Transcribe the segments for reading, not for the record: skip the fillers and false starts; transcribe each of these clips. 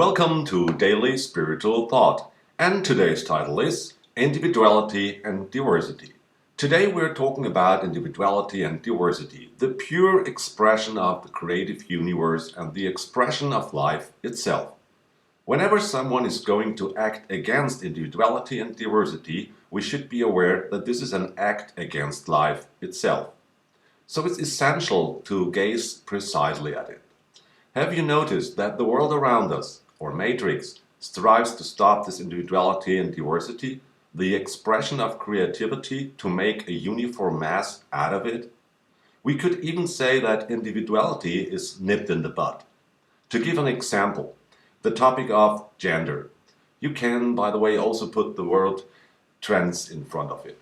Welcome to Daily Spiritual Thought, and today's title is Individuality and Diversity. Today we're talking about individuality and diversity, the pure expression of the creative universe and the expression of life itself. Whenever someone is going to act against individuality and diversity, we should be aware that this is an act against life itself. So it's essential to gaze precisely at it. Have you noticed that the world around us, or matrix, strives to stop this individuality and diversity, the expression of creativity, to make a uniform mass out of it? We could even say that individuality is nipped in the bud. To give an example, the topic of gender. You can, by the way, also put the word trans in front of it.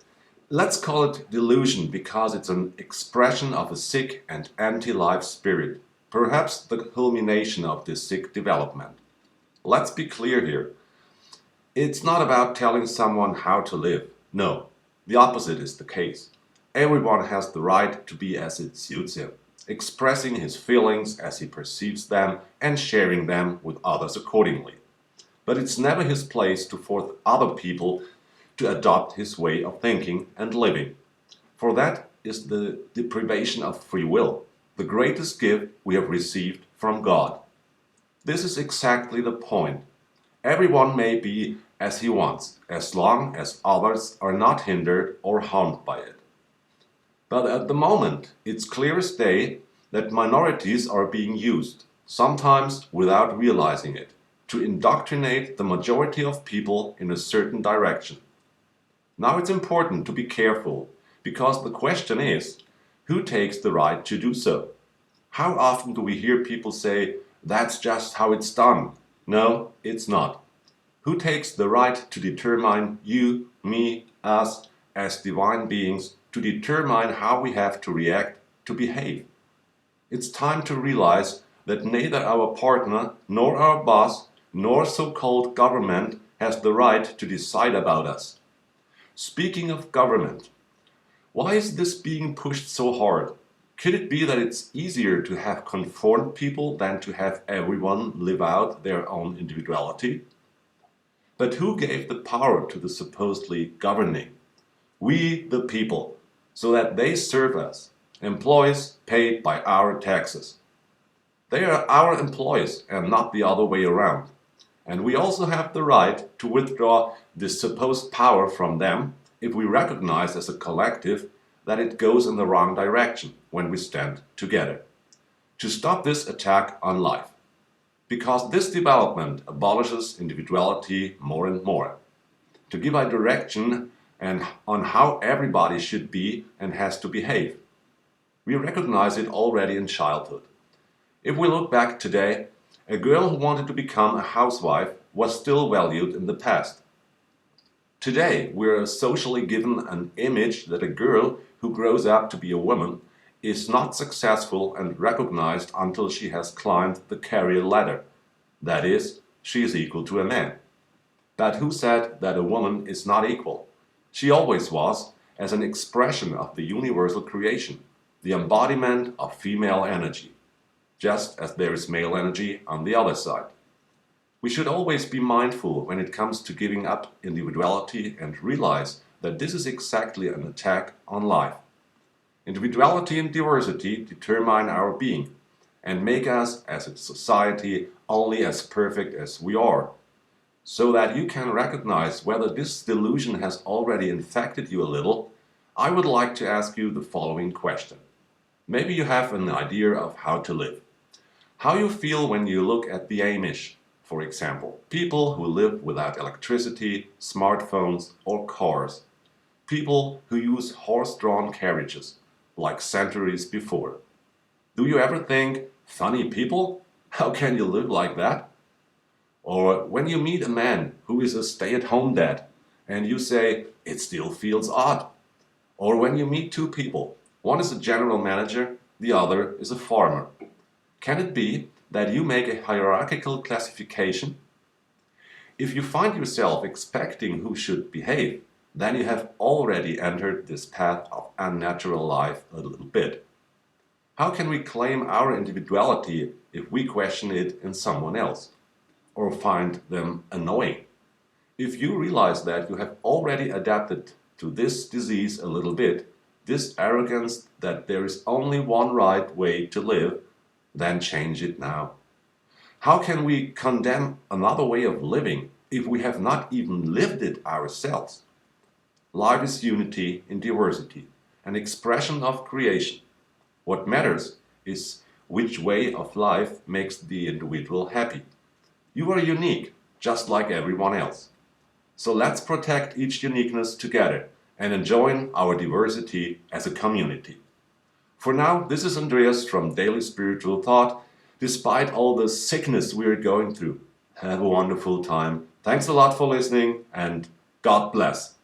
Let's call it delusion because it's an expression of a sick and anti-life spirit, perhaps the culmination of this sick development. Let's be clear here. It's not about telling someone how to live. No, the opposite is the case. Everyone has the right to be as it suits him, expressing his feelings as he perceives them and sharing them with others accordingly. But it's never his place to force other people to adopt his way of thinking and living. For that is the deprivation of free will, the greatest gift we have received from God. This is exactly the point. Everyone may be as he wants, as long as others are not hindered or harmed by it. But at the moment, it's clear as day that minorities are being used, sometimes without realizing it, to indoctrinate the majority of people in a certain direction. Now it's important to be careful, because the question is, who takes the right to do so? How often do we hear people say, "That's just how it's done"? No, it's not. Who takes the right to determine you, me, us, as divine beings, to determine how we have to react, to behave? It's time to realize that neither our partner, nor our boss, nor so-called government has the right to decide about us. Speaking of government, why is this being pushed so hard? Could it be that it's easier to have conformed people than to have everyone live out their own individuality? But who gave the power to the supposedly governing? We, the people, so that they serve us, employees paid by our taxes. They are our employees and not the other way around. And we also have the right to withdraw this supposed power from them if we recognize as a collective that it goes in the wrong direction when we stand together. To stop this attack on life. Because this development abolishes individuality more and more. To give a direction and on how everybody should be and has to behave. We recognize it already in childhood. If we look back today, a girl who wanted to become a housewife was still valued in the past. Today, we're socially given an image that a girl who grows up to be a woman is not successful and recognized until she has climbed the career ladder. That is, she is equal to a man. But who said that a woman is not equal? She always was, as an expression of the universal creation, the embodiment of female energy, just as there is male energy on the other side. We should always be mindful when it comes to giving up individuality and realize that this is exactly an attack on life. Individuality and diversity determine our being and make us as a society only as perfect as we are. So that you can recognize whether this delusion has already infected you a little, I would like to ask you the following question. Maybe you have an idea of how to live. How you feel when you look at the Amish, for example, people who live without electricity, smartphones or cars. People who use horse-drawn carriages, like centuries before. Do you ever think, funny people? How can you live like that? Or when you meet a man who is a stay-at-home dad, and you say, it still feels odd. Or when you meet two people, one is a general manager, the other is a farmer. Can it be that you make a hierarchical classification? If you find yourself expecting who should behave, then you have already entered this path of unnatural life a little bit. How can we claim our individuality if we question it in someone else? or find them annoying. If you realize that you have already adapted to this disease a little bit, this arrogance that there is only one right way to live, then change it now. How can we condemn another way of living if we have not even lived it ourselves? Life is unity in diversity, an expression of creation. What matters is which way of life makes the individual happy. You are unique, just like everyone else. So let's protect each uniqueness together and enjoy our diversity as a community. For now, this is Andreas from Daily Spiritual Thought. Despite all the sickness we're going through, have a wonderful time. Thanks a lot for listening and God bless.